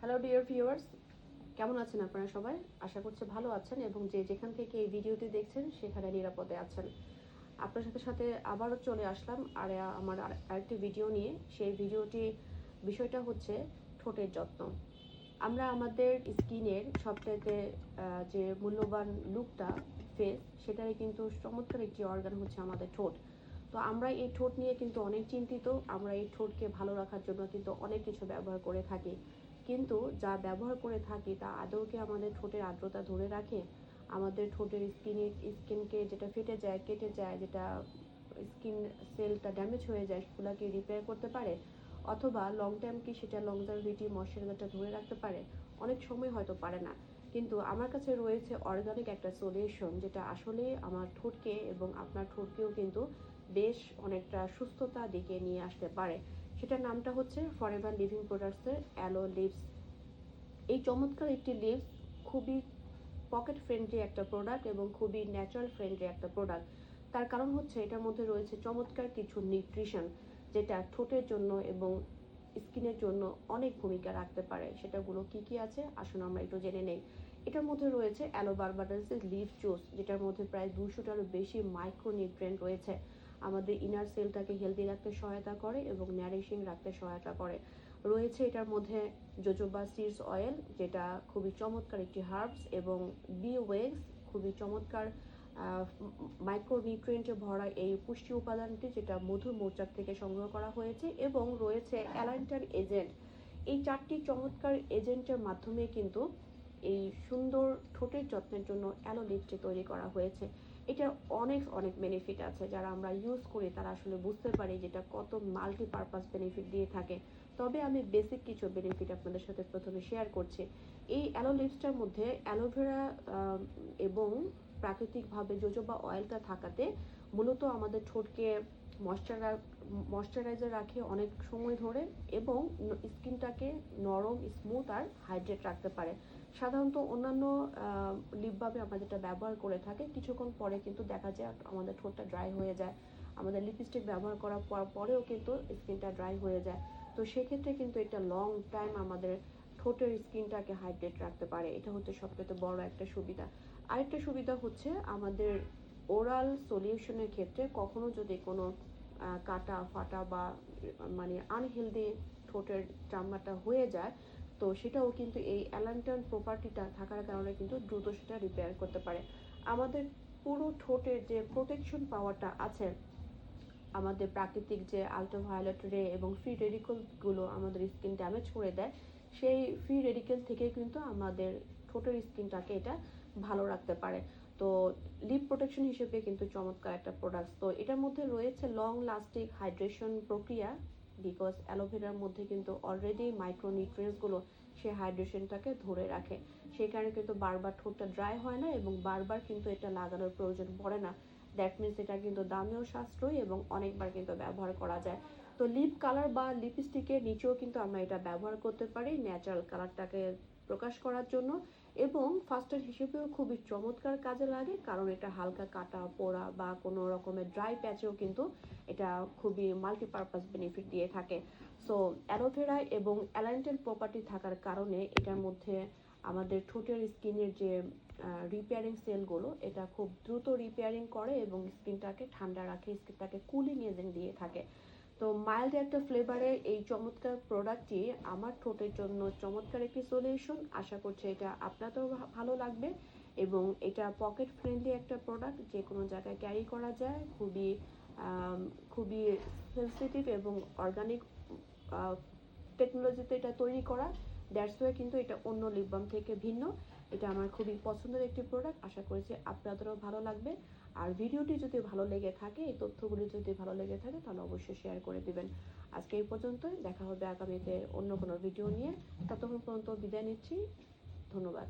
Hello dear viewers, কেমন আছেন আপনারা সবাই? আশা করছি ভালো আছেন এবং যে যেখান থেকে এই ভিডিওটি দেখছেন সেখানে নিরাপদে আছেন। আপনার সাথে সাথে আবারও চলে আসলাম আমার আরেকটি ভিডিও নিয়ে। সেই ভিডিওটি বিষয়টা হচ্ছে ঠোঁটের যত্ন। আমরা আমাদের স্কিনের সবচাইতে যে মূল্যবান লুকটা ফেস, সেটারই কিন্তু চমৎকার একটি অর্গান হচ্ছে আমাদের ঠোঁট। তো আমরা এই ঠোঁট নিয়ে কিন্তু অনেক চিন্তিত। আমরা এই ঠোঁটকে ভালো রাখার জন্য কিন্তু অনেক কিছু ব্যবহার করে থাকি, কিন্তু যা ব্যবহার করে থাকি তা আদৌ কি আমাদের ঠোঁটের আর্দ্রতা ধরে রাখে? আমাদের ঠোঁটের স্কিনকে যেটা ফেটে যায়, কেটে যায়, যেটা স্কিন সেলটা ড্যামেজ হয়ে যায়, সেগুলোকে রিপেয়ার করতে পারে? অথবা লং টাইম কি সেটা লংজারভিটি ময়শ্চারাইজারটা ধরে রাখতে পারে? অনেক সময় হয়তো পারে না, কিন্তু আমার কাছে রয়েছে অর্গানিক একটা সলিউশন, যেটা আসলে আমার ঠোঁটকে এবং আপনার ঠোঁটকেও কিন্তু বেশ অনেকটা সুস্থতার দিকে নিয়ে আসতে পারে। সেটার নামটা হচ্ছে ফরএভার লিভিং প্রোডাক্টসের অ্যালো লিপস। এই চমৎকার একটি লিপস খুবই পকেট ফ্রেন্ডলি একটা প্রোডাক্ট এবং খুবই ন্যাচারাল ফ্রেন্ডলি একটা প্রোডাক্ট। তার কারণ হচ্ছে এটার মধ্যে রয়েছে চমৎকার কিছু নিউট্রিশন, যেটা ঠোঁটের জন্য এবং স্কিনের জন্য অনেক ভূমিকা রাখতে পারে। সেটাগুলো কি কি আছে আসুন আমরা একটু জেনে নেই। এটার মধ্যে রয়েছে অ্যালো বারবাডান্সের লিফ জুস, যেটার মধ্যে প্রায় 200টারও বেশি মাইক্রোনিউট্রিয়েন্ট রয়েছে। আমাদের ইনার সেলটাকে হেলদি রাখতে সহায়তা করে এবং ন্যারিশিং রাখতে সহায়তা করে। রয়েছে এটার মধ্যে জোজোবা সিডস অয়েল, যেটা খুবই চমৎকার একটি হার্বস, এবং বি ওয়েক্স, খুবই চমৎকার মাইক্রোনিউট্রিয়েন্টে ভরা এই পুষ্টি উপাদানটি, যেটা মধুর মৌচাক থেকে সংগ্রহ করা হয়েছে। এবং রয়েছে অ্যালান্টার এজেন্ট। এই 4টি চমৎকার এজেন্টের মাধ্যমে কিন্তু এই সুন্দর ঠোঁটের যত্নের জন্য অ্যালো লিপটি তৈরি করা হয়েছে। এটার অনেক অনেক বেনিফিট আছে, যারা আমরা ইউজ করি তারা আসলে বুঝতে পারি যেটা কত মাল্টিপারপাস বেনিফিট দিয়ে থাকে। তবে আমি বেসিক কিছু বেনিফিট আপনাদের সাথে প্রথমে শেয়ার করছি। এই অ্যালো লিপসটার মধ্যে অ্যালোভেরা এবং প্রাকৃতিকভাবে জোজোবা অয়েলটা থাকাতে মূলত আমাদের ঠোঁটকে ময়শ্চারাইজার রাখে অনেক সময় ধরে, এবং স্কিনটাকে নরম, স্মুথ আর হাইড্রেট রাখতে পারে। সাধারণত অন্যান্য লিপ বামে আমরা যেটা ব্যবহার করে থাকি, কিছুক্ষণ পরে কিন্তু দেখা যায় আমাদের ঠোঁটটা ড্রাই হয়ে যায়। আমাদের লিপস্টিক ব্যবহার করার পরেও কিন্তু স্কিনটা ড্রাই হয়ে যায়। তো সেক্ষেত্রে কিন্তু এটা লং টাইম আমাদের ঠোঁটের স্কিনটাকে হাইড্রেট রাখতে পারে। এটা হচ্ছে সবচেয়ে বড় একটা সুবিধা। আরেকটা সুবিধা হচ্ছে আমাদের ওরাল সলিউশনের ক্ষেত্রে কখনো যদি কোনো কাটা ফাটা বা মানে আনহেলদি ঠোঁটের চামড়াটা হয়ে যায়, তো সেটাও কিন্তু এই অ্যালান্টান প্রপার্টিটা থাকার কারণে কিন্তু দ্রুত সেটা রিপেয়ার করতে পারে। আমাদের পুরো ঠোঁটের যে প্রোটেকশন পাওয়ারটা আছে, আমাদের প্রাকৃতিক যে আল্ট্রাভায়োলেট রে এবং ফ্রি রেডিকেলগুলো আমাদের স্কিন ড্যামেজ করে দেয়, সেই ফ্রি রেডিকেল থেকে কিন্তু আমাদের ঠোঁটের স্কিনটাকে এটা ভালো রাখতে পারে। তো লিপ প্রোটেকশন হিসেবে কিন্তু চমৎকার একটা প্রোডাক্ট। তো এটার মধ্যে রয়েছে লং লাস্টিং হাইড্রেশন প্রক্রিয়া, বিকজ অ্যালোভেরার মধ্যে কিন্তু অলরেডি মাইক্রোনিউট্রিয়েন্টসগুলো সে হাইড্রেশনটাকে ধরে রাখে। সেই কারণে কিন্তু বারবার ঠোঁটটা ড্রাই হয় না এবং বারবার কিন্তু এটা লাগানোর প্রয়োজন পড়ে না। দ্যাট মিনস এটা কিন্তু দামেও সাশ্রয়ী এবং অনেকবার কিন্তু ব্যবহার করা যায়। তো লিপ কালার বা লিপস্টিকের নিচেও কিন্তু আমরা এটা ব্যবহার করতে পারি ন্যাচারাল কালারটাকে প্রকাশ করার জন্য, এবং ফার্স্টার হিসেবেও খুবই চমৎকার কাজে লাগে, কারণ এটা হালকা কাটা পোড়া বা কোনো রকমের ড্রাই প্যাচেও কিন্তু এটা খুবই মাল্টিপারপাস বেনিফিট দিয়ে থাকে। সো অ্যালোভেরা এবং অ্যালান্টেন প্রপার্টি থাকার কারণে এটার মধ্যে আমাদের ঠোঁটের স্কিনের যে রিপেয়ারিং সেলগুলো, এটা খুব দ্রুত রিপেয়ারিং করে এবং স্কিনটাকে ঠান্ডা রাখে, স্কিনটাকে কুলিং এজেন্ট দিয়ে থাকে। তো মাইল্ড একটা ফ্লেভারে এই চমৎকার প্রোডাক্টটি আমার ঠোঁটের জন্য চমৎকার একটি সলিউশন। আশা করছি এটা আপনাদেরও ভালো লাগবে, এবং এটা পকেট ফ্রেন্ডলি একটা প্রোডাক্ট, যে কোনো জায়গায় ক্যারি করা যায়। খুবই সেন্সিটিভ এবং অর্গানিক টেকনোলজিতে এটা তৈরি করা। দ্যাটস ওয়ে কিন্তু এটা অন্য লিপ বাম থেকে ভিন্ন। এটা আমার খুবই পছন্দের একটি প্রোডাক্ট। আশা করছি আপনাদেরও ভালো লাগবে। আর ভিডিওটি যদি ভালো লেগে থাকে, এই তথ্যগুলি যদি ভালো লেগে থাকে, তাহলে অবশ্যই শেয়ার করে দিবেন। আজকে এই পর্যন্তই, দেখা হবে আগামীতে অন্য কোনো ভিডিও নিয়ে। ততক্ষণ পর্যন্ত বিদায় নিচ্ছি। ধন্যবাদ।